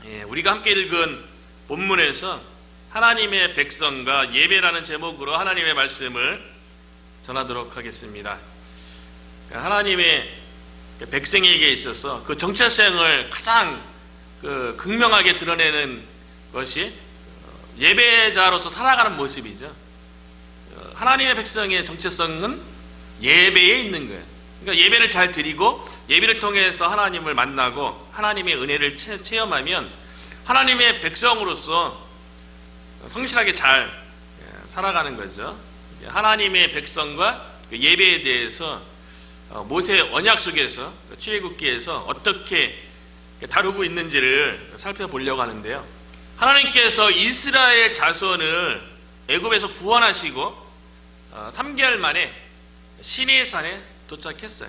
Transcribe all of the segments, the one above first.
우리가 함께 읽은 본문에서 하나님의 백성과 예배라는 제목으로 하나님의 말씀을 전하도록 하겠습니다. 하나님의 백성에게 있어서 그 정체성을 가장 극명하게 드러내는 것이 예배자로서 살아가는 모습이죠. 하나님의 백성의 정체성은 예배에 있는 거예요. 그러니까 예배를 잘 드리고 예배를 통해서 하나님을 만나고 하나님의 은혜를 체험하면 하나님의 백성으로서 성실하게 잘 살아가는 거죠. 하나님의 백성과 예배에 대해서 모세 언약 속에서 출애굽기에서 어떻게 다루고 있는지를 살펴보려고 하는데요. 하나님께서 이스라엘 자손을 애굽에서 구원하시고 3개월 만에 시내산에 도착했어요.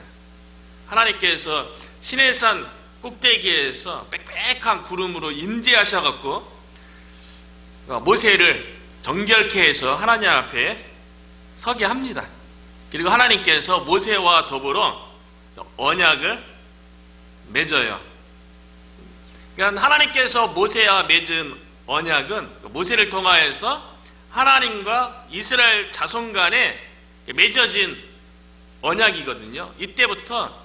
하나님께서 시내산 꼭대기에서 빽빽한 구름으로 임재하셔갖고 모세를 정결케 해서 하나님 앞에 서게 합니다. 그리고 하나님께서 모세와 더불어 언약을 맺어요. 그러니까 하나님께서 모세와 맺은 언약은 모세를 통하여서 하나님과 이스라엘 자손 간에 맺어진 언약이거든요. 이때부터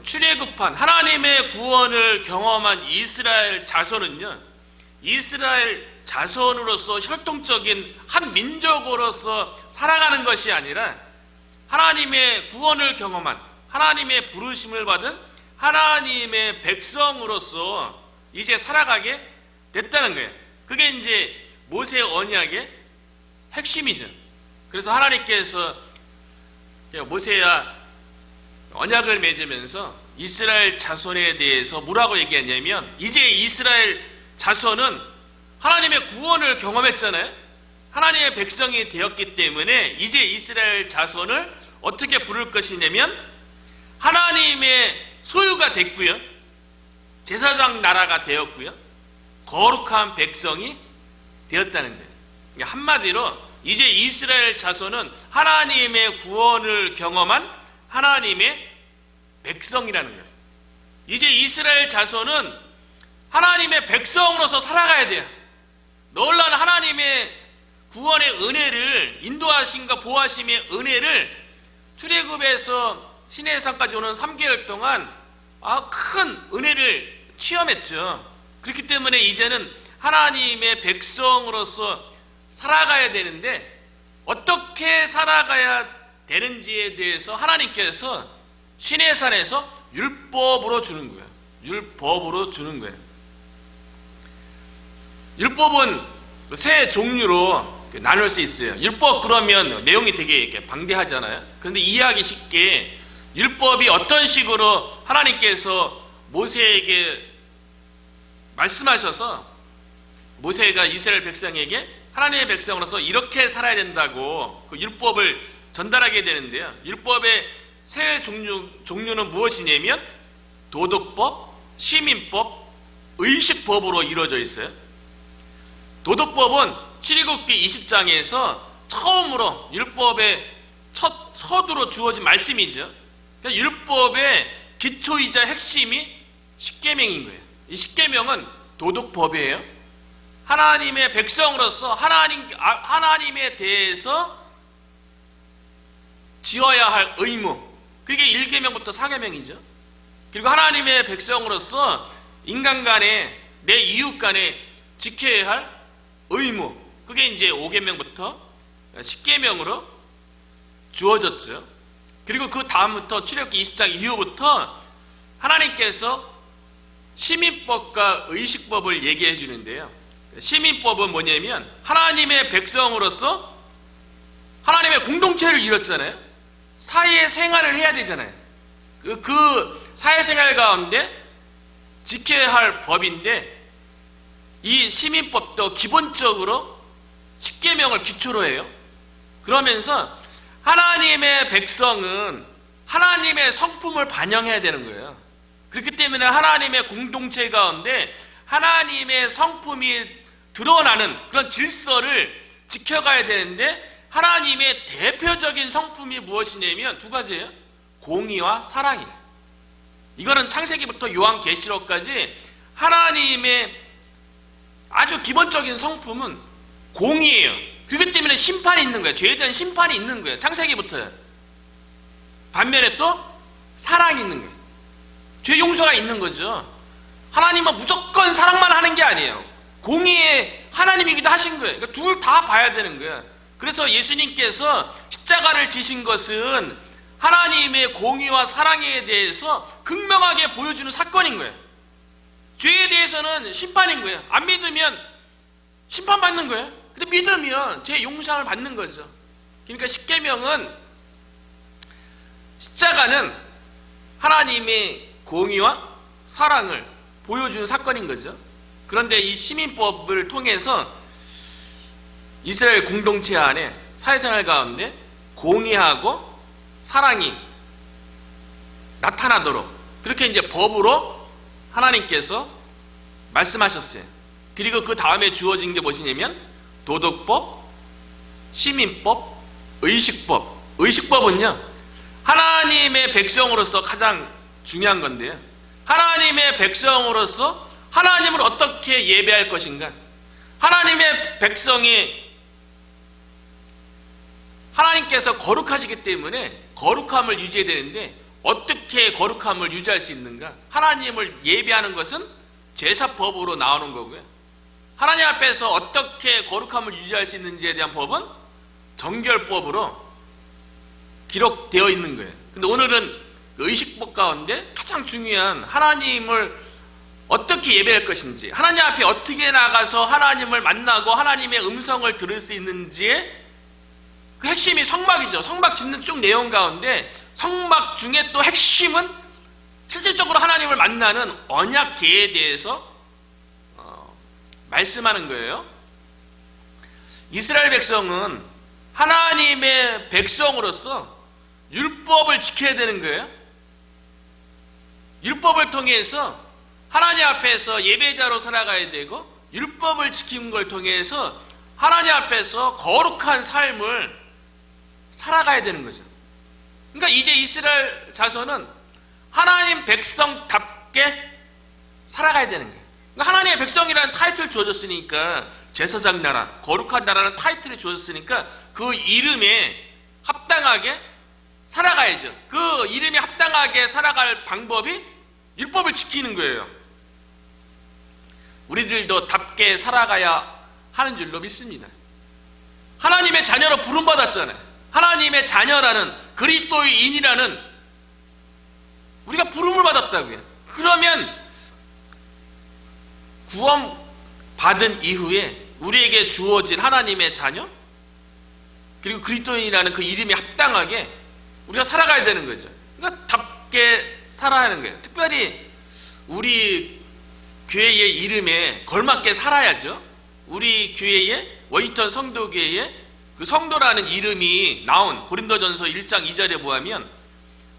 출애굽한 하나님의 구원을 경험한 이스라엘 자손은요, 이스라엘 자손으로서 혈통적인 한 민족으로서 살아가는 것이 아니라 하나님의 구원을 경험한 하나님의 부르심을 받은 하나님의 백성으로서 이제 살아가게 됐다는 거예요. 그게 이제 모세 언약의 핵심이죠. 그래서 하나님께서 모세야 언약을 맺으면서 이스라엘 자손에 대해서 뭐라고 얘기했냐면, 이제 이스라엘 자손은 하나님의 구원을 경험했잖아요. 하나님의 백성이 되었기 때문에 이제 이스라엘 자손을 어떻게 부를 것이냐면 하나님의 소유가 됐고요, 제사장 나라가 되었고요, 거룩한 백성이 되었다는 거예요. 그러니까 한마디로 이제 이스라엘 자손은 하나님의 구원을 경험한 하나님의 백성이라는 거예요. 이제 이스라엘 자손은 하나님의 백성으로서 살아가야 돼요. 놀라운 하나님의 구원의 은혜를, 인도하심과 보호하심의 은혜를 출애굽에서 시내산까지 오는 3개월 동안 큰 은혜를 체험했죠. 그렇기 때문에 이제는 하나님의 백성으로서 살아가야 되는데 어떻게 살아가야 되는지에 대해서 하나님께서 시내산에서 율법으로 주는 거예요. 율법으로 주는 거예요. 율법은 세 종류로 나눌 수 있어요. 율법 그러면 내용이 되게 방대하잖아요. 그런데 이해하기 쉽게 율법이 어떤 식으로 하나님께서 모세에게 말씀하셔서 모세가 이스라엘 백성에게 하나님의 백성으로서 이렇게 살아야 된다고 그 율법을 전달하게 되는데요. 율법의 세 종류는 무엇이냐면 도덕법, 시민법, 의식법으로 이루어져 있어요. 도덕법은 출애굽기 20장에서 처음으로 율법의 서두로 주어진 말씀이죠. 그러니까 율법의 기초이자 핵심이 십계명인 거예요. 이 십계명은 도덕법이에요. 하나님의 백성으로서 하나님에 대해서 지어야 할 의무, 그게 1계명부터 4계명이죠. 그리고 하나님의 백성으로서 인간 간에, 내 이웃 간에 지켜야 할 의무, 그게 이제 5계명부터 10계명으로 주어졌죠. 그리고 그 다음부터 출애굽기 20장 이후부터 하나님께서 시민법과 의식법을 얘기해 주는데요. 시민법은 뭐냐면 하나님의 백성으로서 하나님의 공동체를 이뤘잖아요. 사회생활을 해야 되잖아요. 그 사회생활 가운데 지켜야 할 법인데, 이 시민법도 기본적으로 십계명을 기초로 해요. 그러면서 하나님의 백성은 하나님의 성품을 반영해야 되는 거예요. 그렇기 때문에 하나님의 공동체 가운데 하나님의 성품이 드러나는 그런 질서를 지켜가야 되는데, 하나님의 대표적인 성품이 무엇이냐면 두 가지예요. 공의와 사랑이에요. 이거는 창세기부터 요한계시록까지 하나님의 아주 기본적인 성품은 공의예요. 그렇기 때문에 심판이 있는 거예요. 죄에 대한 심판이 있는 거예요. 창세기부터요. 반면에 또 사랑이 있는 거예요. 죄 용서가 있는 거죠. 하나님은 무조건 사랑만 하는 게 아니에요. 공의의 하나님이기도 하신 거예요. 그러니까 둘 다 봐야 되는 거예요. 그래서 예수님께서 십자가를 지신 것은 하나님의 공의와 사랑에 대해서 극명하게 보여주는 사건인 거예요. 죄에 대해서는 심판인 거예요. 안 믿으면 심판받는 거예요. 근데 믿으면 죄 용서를 받는 거죠. 그러니까 십계명은, 십자가는 하나님의 공의와 사랑을 보여주는 사건인 거죠. 그런데 이 시민법을 통해서 이스라엘 공동체 안에 사회생활 가운데 공의하고 사랑이 나타나도록 그렇게 이제 법으로 하나님께서 말씀하셨어요. 그리고 그 다음에 주어진 게 무엇이냐면 도덕법, 시민법, 의식법. 의식법은요, 하나님의 백성으로서 가장 중요한 건데요, 하나님의 백성으로서 하나님을 어떻게 예배할 것인가, 하나님의 백성이 하나님께서 거룩하시기 때문에 거룩함을 유지해야 되는데 어떻게 거룩함을 유지할 수 있는가? 하나님을 예배하는 것은 제사법으로 나오는 거고요. 하나님 앞에서 어떻게 거룩함을 유지할 수 있는지에 대한 법은 정결법으로 기록되어 있는 거예요. 근데 오늘은 그 의식법 가운데 가장 중요한 하나님을 어떻게 예배할 것인지, 하나님 앞에 어떻게 나가서 하나님을 만나고 하나님의 음성을 들을 수 있는지의 그 핵심이 성막이죠. 성막 짓는 쭉 내용 가운데 성막 중에 또 핵심은 실질적으로 하나님을 만나는 언약궤에 대해서 말씀하는 거예요. 이스라엘 백성은 하나님의 백성으로서 율법을 지켜야 되는 거예요. 율법을 통해서 하나님 앞에서 예배자로 살아가야 되고, 율법을 지키는 걸 통해서 하나님 앞에서 거룩한 삶을 살아가야 되는 거죠. 그러니까 이제 이스라엘 자손은 하나님 백성답게 살아가야 되는 거예요. 그러니까 하나님의 백성이라는 타이틀을 주어졌으니까, 제사장 나라, 거룩한 나라는 타이틀이 주어졌으니까 그 이름에 합당하게 살아가야죠. 그 이름에 합당하게 살아갈 방법이 율법을 지키는 거예요. 우리들도 답게 살아가야 하는 줄로 믿습니다. 하나님의 자녀로 부름받았잖아요. 하나님의 자녀라는, 그리스도인이라는 우리가 부름을 받았다고요. 그러면 구원 받은 이후에 우리에게 주어진 하나님의 자녀, 그리고 그리스도인이라는 그 이름에 합당하게 우리가 살아가야 되는 거죠. 그러니까 답게 살아야 하는 거예요. 특별히 우리 교회의 이름에 걸맞게 살아야죠. 우리 교회의, 워싱턴 성도교회의 그 성도라는 이름이 나온 고린도전서 1장 2절에 보면,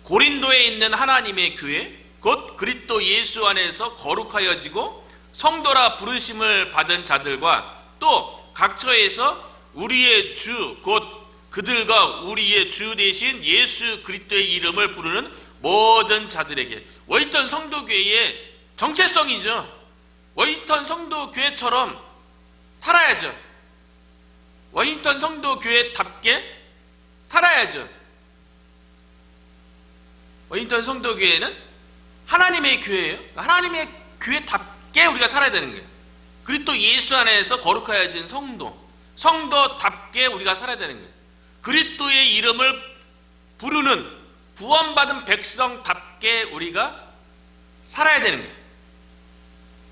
고린도에 있는 하나님의 교회 곧 그리스도 예수 안에서 거룩하여지고 성도라 부르심을 받은 자들과 또 각처에서 우리의 주 곧 그들과 우리의 주 대신 예수 그리스도의 이름을 부르는 모든 자들에게. 워싱턴 성도교회의 정체성이죠. 워싱턴 성도교회처럼 살아야죠. 워싱턴 성도교회답게 살아야죠. 워싱턴 성도교회는 하나님의 교회예요. 하나님의 교회답게 우리가 살아야 되는 거예요. 그리고 또 예수 안에서 거룩하여진 성도답게 우리가 살아야 되는 거예요. 그리스도의 이름을 부르는 구원받은 백성답게 우리가 살아야 되는 거예요.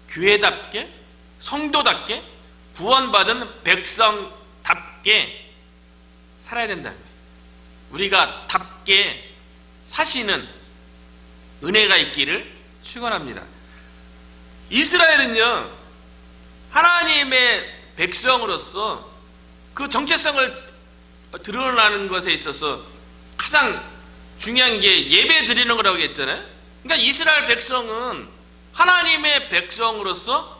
교회답게, 성도답게, 구원받은 백성답게 살아야 된다는 거예요. 우리가 답게 사시는 은혜가 있기를 축원합니다. 이스라엘은요, 하나님의 백성으로서 그 정체성을 드러나는 것에 있어서 가장 중요한 게 예배 드리는 거라고 했잖아요. 그러니까 이스라엘 백성은 하나님의 백성으로서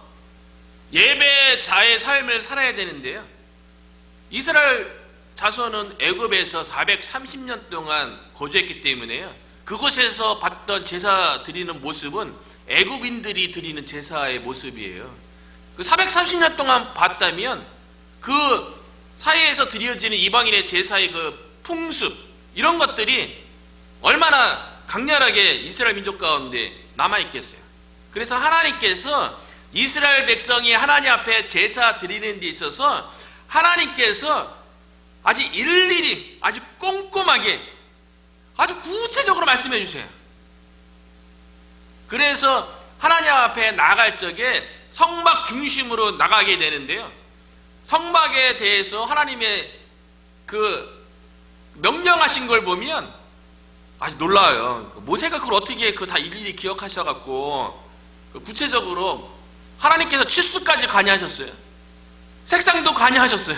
예배자의 삶을 살아야 되는데요, 이스라엘 자손은 애굽에서 430년 동안 거주했기 때문에요, 그곳에서 봤던 제사 드리는 모습은 애굽인들이 드리는 제사의 모습이에요. 그 430년 동안 봤다면 그 사이에서 드려지는 이방인의 제사의 그 풍습, 이런 것들이 얼마나 강렬하게 이스라엘 민족 가운데 남아있겠어요. 그래서 하나님께서 이스라엘 백성이 하나님 앞에 제사 드리는 데 있어서 하나님께서 아주 일일이, 아주 꼼꼼하게, 아주 구체적으로 말씀해 주세요. 그래서 하나님 앞에 나아갈 적에 성막 중심으로 나가게 되는데요, 성막에 대해서 하나님의 그 명령하신 걸 보면 아주 놀라워요. 모세가 그걸 어떻게 다 일일이 기억하셔갖고 구체적으로 하나님께서 치수까지 관여하셨어요. 색상도 관여하셨어요.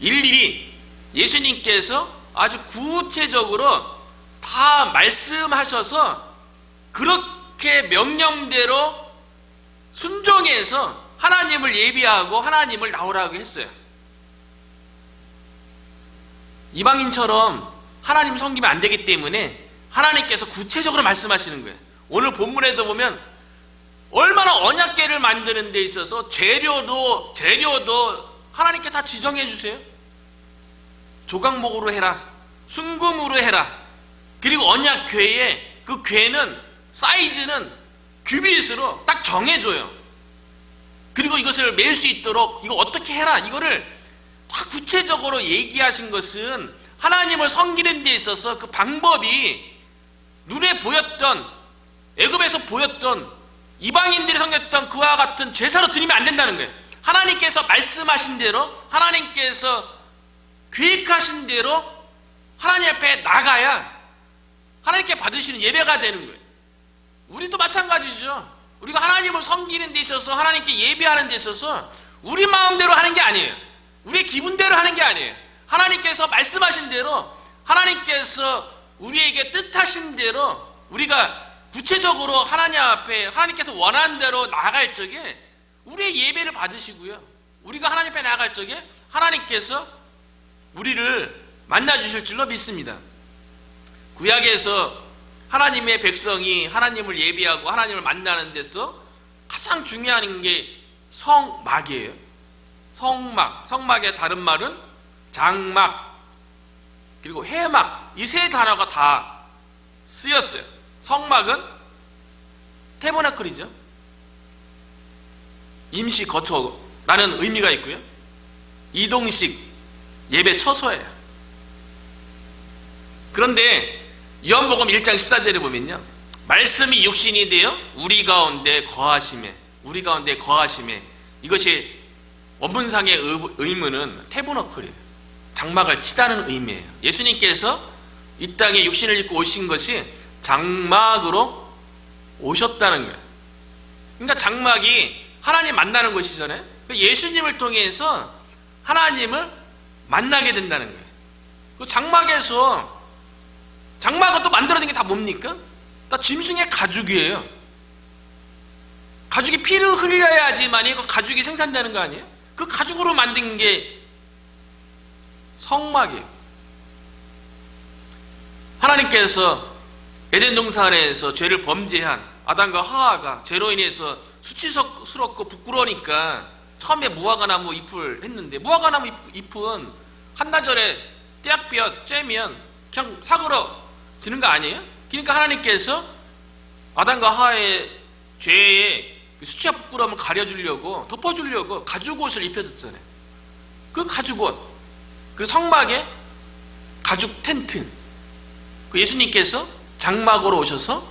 일일이 예수님께서 아주 구체적으로 다 말씀하셔서 그렇게 명령대로 순종해서 하나님을 예비하고 하나님을 나오라고 했어요. 이방인처럼 하나님 섬기면 안 되기 때문에 하나님께서 구체적으로 말씀하시는 거예요. 오늘 본문에도 보면 얼마나 언약궤를 만드는 데 있어서 재료도 하나님께 다 지정해 주세요. 조각목으로 해라, 순금으로 해라. 그리고 언약궤에 그 궤는 사이즈는 규빗으로 딱 정해줘요. 그리고 이것을 맬 수 있도록 이거 어떻게 해라, 이거를 다 구체적으로 얘기하신 것은 하나님을 섬기는 데 있어서 그 방법이 눈에 보였던, 애굽에서 보였던 이방인들이 섬겼던 그와 같은 제사로 드리면 안 된다는 거예요. 하나님께서 말씀하신 대로, 하나님께서 계획하신 대로 하나님 앞에 나가야 하나님께 받으시는 예배가 되는 거예요. 우리도 마찬가지죠. 우리가 하나님을 섬기는 데 있어서, 하나님께 예배하는 데 있어서 우리 마음대로 하는 게 아니에요. 우리의 기분대로 하는 게 아니에요. 하나님께서 말씀하신 대로, 하나님께서 우리에게 뜻하신 대로 우리가 구체적으로 하나님 앞에 하나님께서 원하는 대로 나아갈 적에 우리의 예배를 받으시고요, 우리가 하나님 앞에 나아갈 적에 하나님께서 우리를 만나주실 줄로 믿습니다. 구약에서 하나님의 백성이 하나님을 예비하고 하나님을 만나는 데서 가장 중요한 게 성막이에요. 성막의 다른 말은 장막, 그리고 회막, 이 세 단어가 다 쓰였어요. 성막은 태버나클이죠. 임시 거처라는 의미가 있고요, 이동식 예배 처소예요. 그런데 요한복음 1장 14절에 보면요, 말씀이 육신이 되어 우리 가운데 거하심에, 이것이 원문상의 의문은 태버너클이에요. 장막을 치다는 의미예요. 예수님께서 이 땅에 육신을 입고 오신 것이 장막으로 오셨다는 거예요. 그러니까 장막이 하나님 만나는 것이잖아요. 예수님을 통해서 하나님을 만나게 된다는 거예요. 그 장막은 또 만들어진 게 다 뭡니까? 다 짐승의 가죽이에요. 가죽이 피를 흘려야지만이 그 가죽이 생산되는 거 아니에요? 그 가죽으로 만든 게 성막이에요. 하나님께서 에덴 동산에서 죄를 범죄한 아담과 하와가 죄로 인해서 수치스럽고 부끄러우니까 처음에 무화과 나무 잎을 했는데, 무화과 나무 잎은 한나절에 떼약볕 쬐면 그냥 사그러지는 거 아니에요? 그러니까 하나님께서 아담과 하와의 죄의 수치와 부끄러움을 가려주려고, 덮어주려고 가죽옷을 입혀줬잖아요. 그 가죽옷, 그 성막의 가죽 텐트, 그 예수님께서 장막으로 오셔서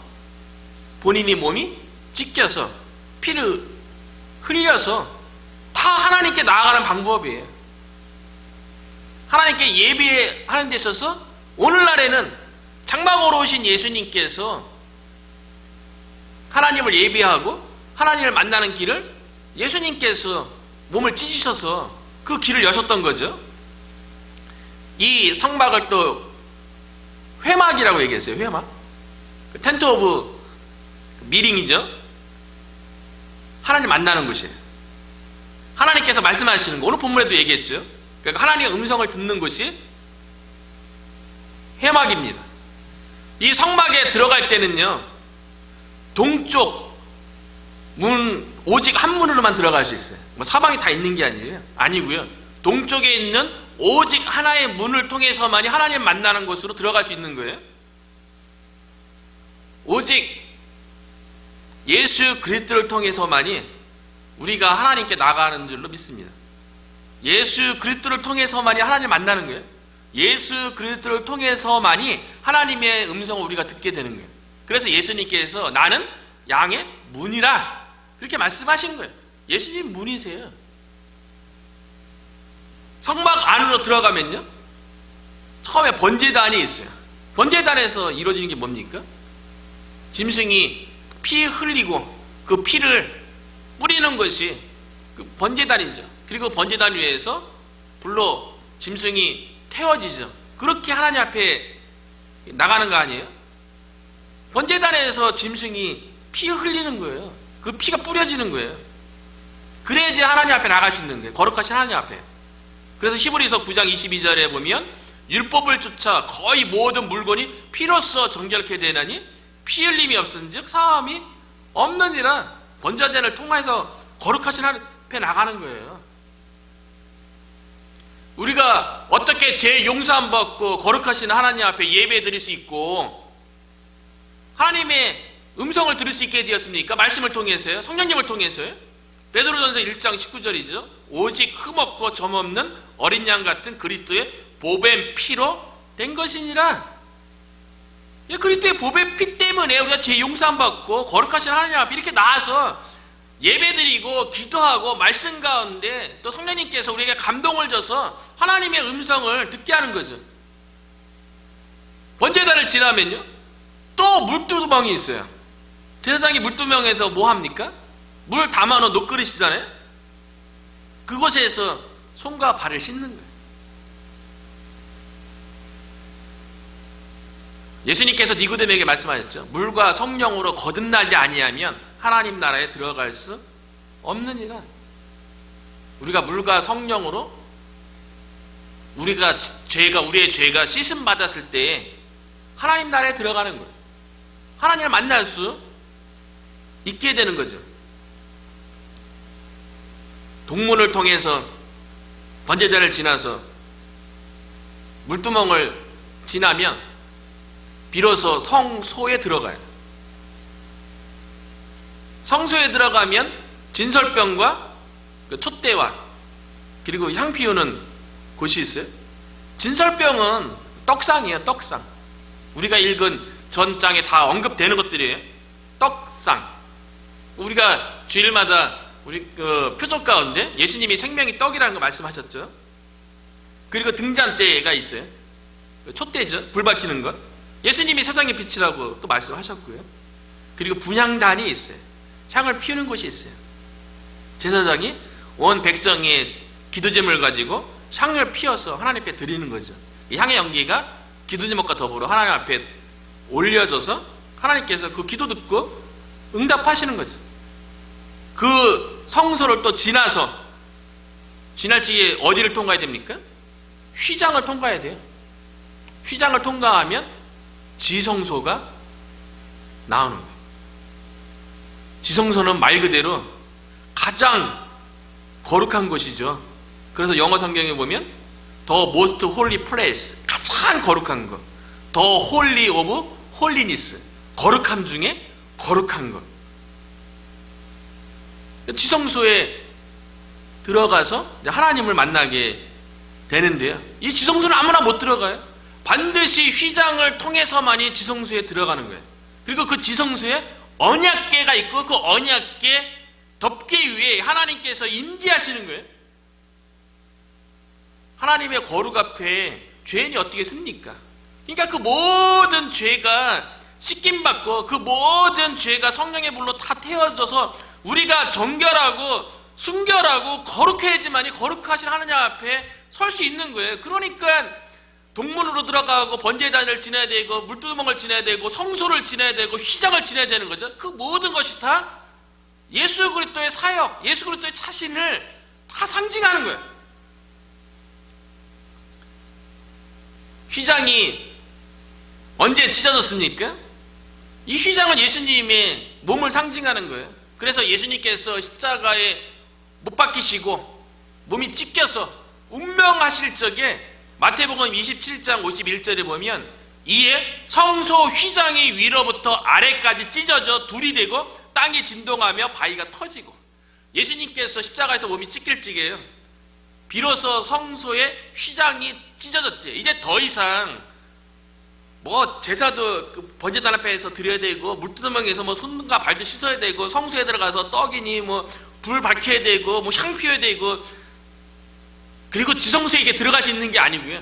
본인이 몸이 찢겨서 피를 흘려서 다 하나님께 나아가는 방법이에요. 하나님께 예배하는 데 있어서 오늘날에는 장막으로 오신 예수님께서 하나님을 예배하고 하나님을 만나는 길을 예수님께서 몸을 찢으셔서 그 길을 여셨던 거죠. 이 성막을 또 회막이라고 얘기했어요. 회막, 텐트 오브 미링이죠. 하나님 만나는 곳이에요. 하나님께서 말씀하시는 거, 오늘 본문에도 얘기했죠. 그러니까 하나님의 음성을 듣는 곳이 회막입니다. 이 성막에 들어갈 때는요, 동쪽 문 오직 한 문으로만 들어갈 수 있어요. 뭐 사방이 다 있는 게 아니고요. 동쪽에 있는 오직 하나의 문을 통해서만이 하나님 만나는 곳으로 들어갈 수 있는 거예요. 오직 예수 그리스도를 통해서만이 우리가 하나님께 나가는 줄로 믿습니다. 예수 그리스도를 통해서만이 하나님을 만나는 거예요. 예수 그리스도를 통해서만이 하나님의 음성을 우리가 듣게 되는 거예요. 그래서 예수님께서 나는 양의 문이라 그렇게 말씀하신 거예요. 예수님 문이세요. 성막 안으로 들어가면요, 처음에 번제단이 있어요. 번제단에서 이루어지는 게 뭡니까? 짐승이 피 흘리고 그 피를 뿌리는 것이 그 번제단이죠. 그리고 번제단 위에서 불로 짐승이 태워지죠. 그렇게 하나님 앞에 나가는 거 아니에요? 번제단에서 짐승이 피 흘리는 거예요. 그 피가 뿌려지는 거예요. 그래야지 하나님 앞에 나갈 수 있는 거예요. 거룩하신 하나님 앞에. 그래서 히브리서 9장 22절에 보면 율법을 쫓아 거의 모든 물건이 피로써 정결케 되나니 피 흘림이 없은즉 사함이 없느니라. 번제단을 통해서 거룩하신 하나님 앞에 나가는 거예요. 우리가 어떻게 죄 용서함 받고 거룩하신 하나님 앞에 예배 드릴 수 있고 하나님의 음성을 들을 수 있게 되었습니까? 말씀을 통해서요. 성령님을 통해서요. 베드로전서 1장 19절이죠. 오직 흠없고 점없는 어린 양 같은 그리스도의 보배 피로 된 것이니라. 그리스도의 보배 피 때문에 우리가 죄 용서함 받고 거룩하신 하나님 앞에 이렇게 나와서 예배드리고 기도하고 말씀 가운데 또 성령님께서 우리에게 감동을 줘서 하나님의 음성을 듣게 하는 거죠. 번제단을 지나면요, 또 물두멍이 있어요. 제사장이 물두멍에서 뭐 합니까? 물 담아놓은 녹그릇이잖아요. 그곳에서 손과 발을 씻는 거예요. 예수님께서 니고데모에게 말씀하셨죠. 물과 성령으로 거듭나지 아니하면 하나님 나라에 들어갈 수 없느니라. 우리가 물과 성령으로 우리의 죄가 씻음 받았을 때 하나님 나라에 들어가는 거예요. 하나님을 만날 수 있게 되는 거죠. 동문을 통해서 번제단을 지나서 물두멍을 지나면 비로소 성소에 들어가요. 성소에 들어가면 진설병과 그 촛대와 그리고 향 피우는 곳이 있어요. 진설병은 떡상이에요. 떡상. 우리가 읽은 전장에 다 언급되는 것들이에요. 떡상. 우리가 주일마다 우리 표적 가운데 예수님이 생명이 떡이라는 거 말씀하셨죠. 그리고 등잔대가 있어요. 촛대죠. 불 밝히는 것. 예수님이 세상의 빛이라고 또 말씀하셨고요. 그리고 분향단이 있어요. 향을 피우는 곳이 있어요. 제사장이 온 백성의 기도제물을 가지고 향을 피워서 하나님 앞에 드리는 거죠. 이 향의 연기가 기도제목과 더불어 하나님 앞에 올려져서 하나님께서 그 기도 듣고 응답하시는 거죠. 그 성소를 또 지나서 지날 지에 어디를 통과해야 됩니까? 휘장을 통과해야 돼요. 휘장을 통과하면 지성소가 나오는 거예요. 지성소는 말 그대로 가장 거룩한 곳이죠. 그래서 영어 성경에 보면 The most holy place, 가장 거룩한 것, The holy of holiness, 거룩함 중에 거룩한 것. 지성소에 들어가서 하나님을 만나게 되는데요, 이 지성소는 아무나 못 들어가요. 반드시 휘장을 통해서만이 지성소에 들어가는 거예요. 그리고 그 지성소에 언약궤가 있고 그 언약궤 덮개 위에 하나님께서 임재하시는 거예요. 하나님의 거룩 앞에 죄인이 어떻게 씁니까? 그러니까 그 모든 죄가 씻김받고 그 모든 죄가 성령의 불로 다 태워져서 우리가 정결하고 순결하고 거룩해야지만이 거룩하신 하나님 앞에 설 수 있는 거예요. 그러니까 동문으로 들어가고 번제단을 지나야 되고 물두멍을 지나야 되고 성소를 지나야 되고 휘장을 지나야 되는 거죠. 그 모든 것이 다 예수 그리스도의 사역, 예수 그리스도의 차신을 다 상징하는 거예요. 휘장이 언제 찢어졌습니까? 이 휘장은 예수님의 몸을 상징하는 거예요. 그래서 예수님께서 십자가에 못 박히시고 몸이 찢겨서 운명하실 적에 마태복음 27장 51절에 보면 이에 성소 휘장이 위로부터 아래까지 찢어져 둘이 되고 땅이 진동하며 바위가 터지고, 예수님께서 십자가에서 몸이 찢길 적에요 비로소 성소의 휘장이 찢어졌지. 이제 더 이상 뭐 제사도 그 번제단 앞에서 드려야 되고 물두멍에서 뭐 손과 발도 씻어야 되고 성소에 들어가서 떡이니 뭐 불 밝혀야 되고 뭐 향 피워야 되고 그리고 지성소에 이게 들어갈 수 있는 게 아니고요.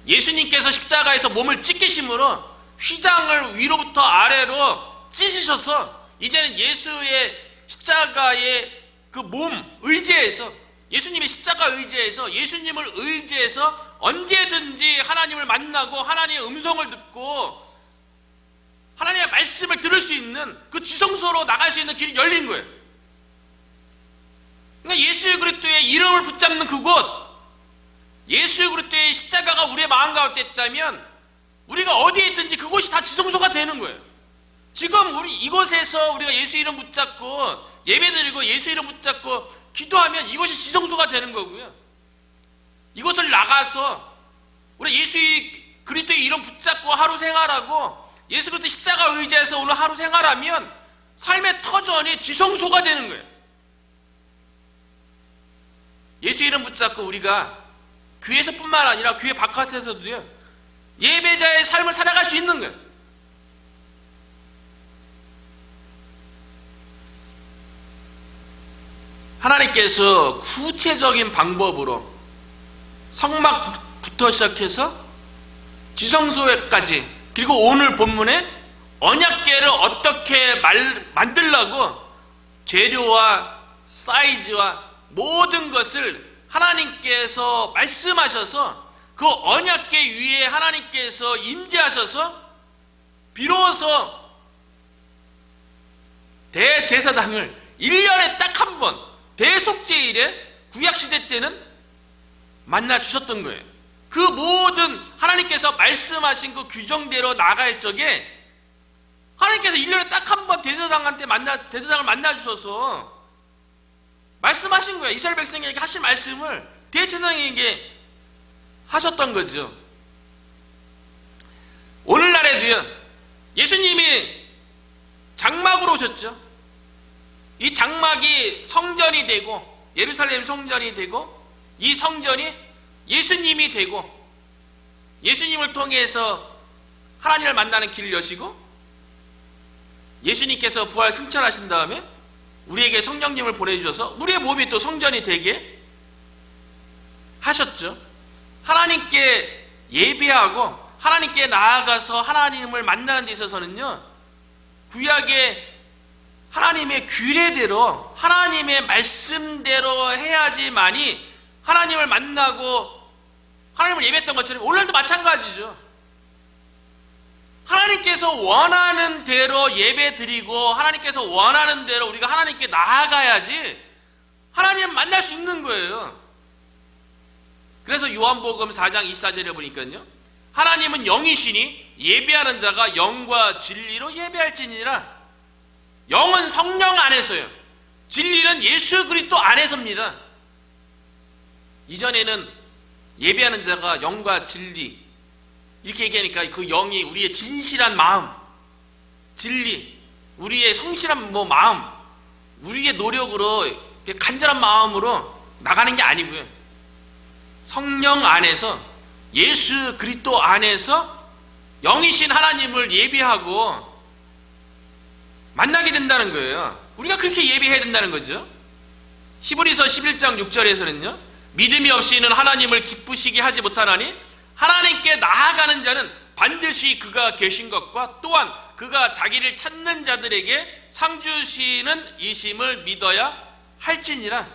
예수님께서 십자가에서 몸을 찢기심으로 휘장을 위로부터 아래로 찢으셔서 이제는 예수의 십자가의 그 몸 의지에서, 예수님의 십자가 의지에서, 예수님을 의지해서 언제든지 하나님을 만나고 하나님의 음성을 듣고 하나님의 말씀을 들을 수 있는 그 지성소로 나갈 수 있는 길이 열린 거예요. 그러니까 예수 그리스도의 이름을 붙잡는 그곳, 예수 그리스도의 십자가가 우리의 마음 가운데 있다면 우리가 어디에 있든지 그곳이 다 지성소가 되는 거예요. 지금 우리 이곳에서 우리가 예수 이름 붙잡고 예배드리고 예수 이름 붙잡고 기도하면 이것이 지성소가 되는 거고요. 이곳을 나가서 우리 예수 그리스도의 이름 붙잡고 하루 생활하고 예수 그리스도 십자가 의지해서 오늘 하루 생활하면 삶의 터전이 지성소가 되는 거예요. 예수 이름 붙잡고 우리가 교회에서뿐만 아니라 교회 바깥에서도요 예배자의 삶을 살아갈 수 있는 거예요. 하나님께서 구체적인 방법으로 성막부터 시작해서 지성소에까지, 그리고 오늘 본문에 언약궤를 어떻게 만들려고 재료와 사이즈와 모든 것을 하나님께서 말씀하셔서 그 언약궤 위에 하나님께서 임재하셔서 비로소 대제사장을 1년에 딱 한 번 대속죄일에 구약시대 때는 만나주셨던 거예요. 그 모든 하나님께서 말씀하신 그 규정대로 나갈 적에 하나님께서 1년에 딱 한 번 대제사장을 만나주셔서 말씀하신 거예요. 이스라엘 백성에게 하신 말씀을 대제사장에게 하셨던 거죠. 오늘날에도요 예수님이 장막으로 오셨죠. 이 장막이 성전이 되고 예루살렘 성전이 되고 이 성전이 예수님이 되고 예수님을 통해서 하나님을 만나는 길을 여시고, 예수님께서 부활 승천하신 다음에 우리에게 성령님을 보내주셔서 우리의 몸이 또 성전이 되게 하셨죠. 하나님께 예배하고 하나님께 나아가서 하나님을 만나는 데 있어서는요 구약의 하나님의 규례대로 하나님의 말씀대로 해야지만이 하나님을 만나고 하나님을 예배했던 것처럼 오늘도 마찬가지죠. 하나님께서 원하는 대로 예배드리고 하나님께서 원하는 대로 우리가 하나님께 나아가야지 하나님을 만날 수 있는 거예요. 그래서 요한복음 4장 24절에 보니까요 하나님은 영이시니 예배하는 자가 영과 진리로 예배할지니라. 영은 성령 안에서요, 진리는 예수 그리스도 안에서입니다. 이전에는 예배하는 자가 영과 진리 이렇게 얘기하니까 그 영이 우리의 진실한 마음, 진리, 우리의 성실한 마음, 우리의 노력으로 간절한 마음으로 나가는 게 아니고요, 성령 안에서 예수 그리스도 안에서 영이신 하나님을 예배하고 만나게 된다는 거예요. 우리가 그렇게 예배해야 된다는 거죠. 히브리서 11장 6절에서는요 믿음이 없이는 하나님을 기쁘시게 하지 못하나니 하나님께 나아가는 자는 반드시 그가 계신 것과 또한 그가 자기를 찾는 자들에게 상 주시는 이심을 믿어야 할지니라.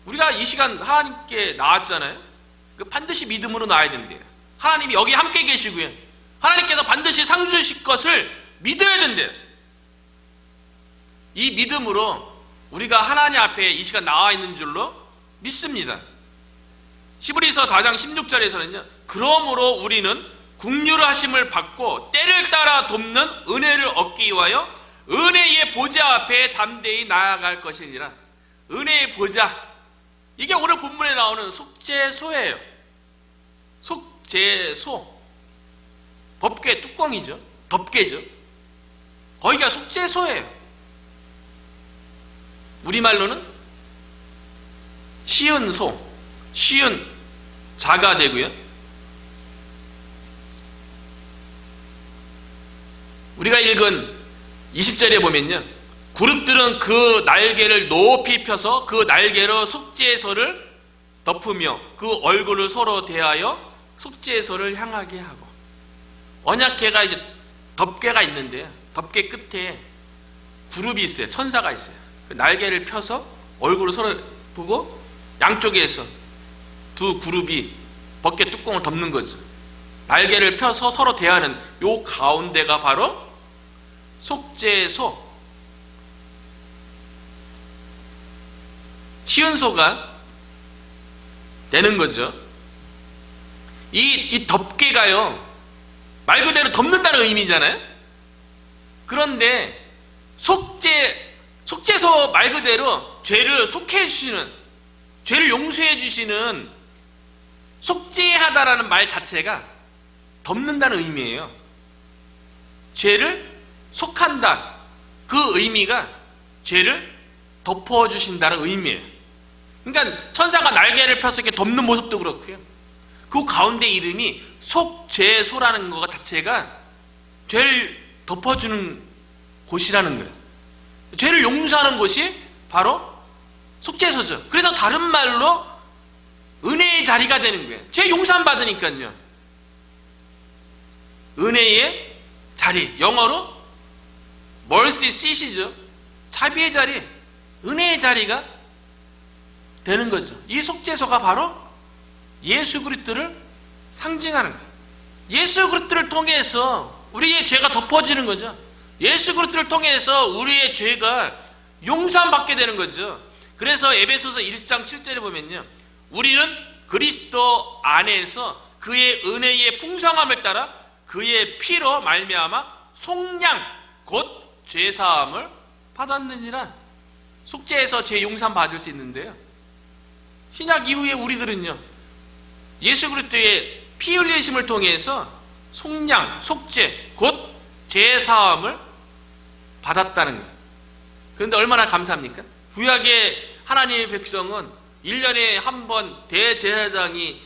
우리가 이 시간 하나님께 나왔잖아요. 그 반드시 믿음으로 나와야 된대요. 하나님이 여기 함께 계시고요, 하나님께서 반드시 상 주실 것을 믿어야 된대요. 이 믿음으로 우리가 하나님 앞에 이 시간 나와 있는 줄로 믿습니다. 히브리서 4장 16절에서는요 그러므로 우리는 국률 하심을 받고 때를 따라 돕는 은혜를 얻기 위하여 은혜의 보좌 앞에 담대히 나아갈 것이니라. 은혜의 보좌, 이게 오늘 본문에 나오는 속죄소예요. 속죄소, 법궤 뚜껑이죠. 덮개죠. 거기가 속죄소예요. 우리말로는 쉬은 소, 쉬은 자가 되고요. 우리가 읽은 20절에 보면요, 그룹들은 그 날개를 높이 펴서 그 날개로 속죄소를 덮으며 그 얼굴을 서로 대하여 속죄소를 향하게 하고, 언약궤가 이제 덮개가 있는데요, 덮개 끝에 그룹이 있어요. 천사가 있어요. 그 날개를 펴서 얼굴을 서로 보고 양쪽에서 두 그룹이 벗개 뚜껑을 덮는 거죠. 날개를 펴서 서로 대하는 요 가운데가 바로 속죄소, 시은소가 되는 거죠. 이 덮개가요, 말 그대로 덮는다는 의미잖아요. 그런데 속죄소 말 그대로 죄를 속해 주시는, 죄를 용서해 주시는, 속죄하다라는 말 자체가 덮는다는 의미예요. 죄를 속한다, 그 의미가 죄를 덮어주신다는 의미예요. 그러니까 천사가 날개를 펴서 이렇게 덮는 모습도 그렇고요, 그 가운데 이름이 속죄소라는 것 자체가 죄를 덮어주는 곳이라는 거예요. 죄를 용서하는 곳이 바로 속죄소죠. 그래서 다른 말로 은혜의 자리가 되는 거예요. 죄 용서함 받으니까요. 은혜의 자리, 영어로 mercy seat이죠. 자비의 자리, 은혜의 자리가 되는 거죠. 이 속죄소가 바로 예수 그리스도를 상징하는 거예요. 예수 그리스도를 통해서 우리의 죄가 덮어지는 거죠. 예수 그리스도를 통해서 우리의 죄가 용서함 받게 되는 거죠. 그래서 에베소서 1장 7절에 보면요, 우리는 그리스도 안에서 그의 은혜의 풍성함을 따라 그의 피로 말미암아 속량 곧 죄사함을 받았느니라. 속죄해서 죄 용서함 받을 수 있는데요, 신약 이후에 우리들은요, 예수 그리스도의 피 흘리심을 통해서 속량, 속죄 곧 죄사함을 받았다는 거예요. 그런데 얼마나 감사합니까? 구약의 하나님의 백성은 1년에 한 번 대제사장이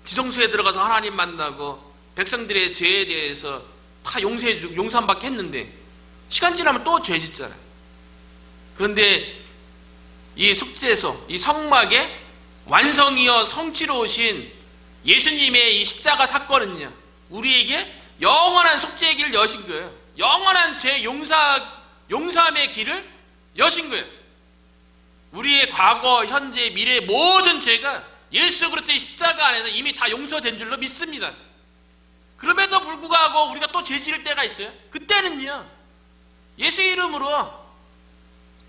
지성소에 들어가서 하나님 만나고 백성들의 죄에 대해서 다 용서해주고 용서함받게 했는데, 시간 지나면 또 죄 짓잖아요. 그런데 이 속죄소, 이 성막의 완성이여 성취로 오신 예수님의 이 십자가 사건은요, 우리에게 영원한 속죄의 길을 여신 거예요. 영원한 죄 용서함의 길을 여신 거예요. 우리의 과거, 현재, 미래 모든 죄가 예수 그리스도의 십자가 안에서 이미 다 용서된 줄로 믿습니다. 그럼에도 불구하고 우리가 또 죄 지을 때가 있어요. 그때는요, 예수 이름으로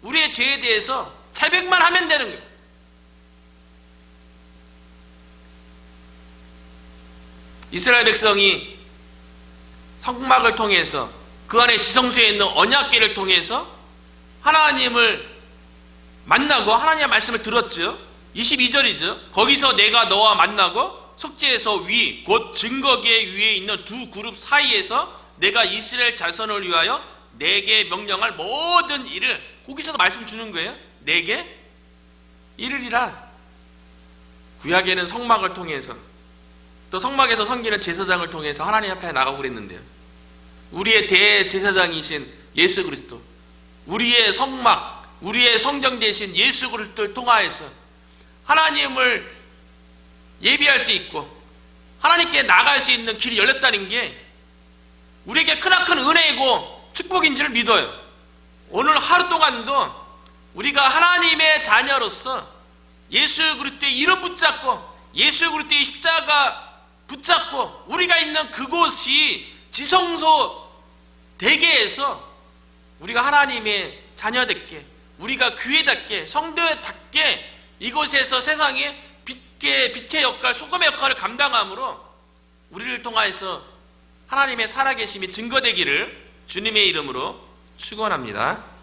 우리의 죄에 대해서 자백만 하면 되는 거예요. 이스라엘 백성이 성막을 통해서 그 안에 지성소에 있는 언약궤를 통해서 하나님을 만나고 하나님의 말씀을 들었죠. 22절이죠. 거기서 내가 너와 만나고 속죄소 위 곧 증거궤 위에 있는 두 그룹 사이에서 내가 이스라엘 자손을 위하여 내게 명령할 모든 일을, 거기서도 말씀 주는 거예요. 내게 이르리라. 구약에는 성막을 통해서, 또 성막에서 섬기는 제사장을 통해서 하나님 앞에 나가고 그랬는데요, 우리의 대제사장이신 예수 그리스도, 우리의 성막, 우리의 성정 되신 예수 그리스도를 통하여서 하나님을 예비할 수 있고 하나님께 나갈 수 있는 길이 열렸다는 게 우리에게 크나큰 은혜이고 축복인 줄 믿어요. 오늘 하루 동안도 우리가 하나님의 자녀로서 예수 그리스도의 이름 붙잡고 예수 그리스도의 십자가 붙잡고 우리가 있는 그곳이 지성소 대계에서 우리가 하나님의 자녀답게, 우리가 교회답게, 성도답게 이곳에서 세상에 빛의 역할, 소금의 역할을 감당함으로 우리를 통하여서 하나님의 살아계심이 증거되기를 주님의 이름으로 축원합니다.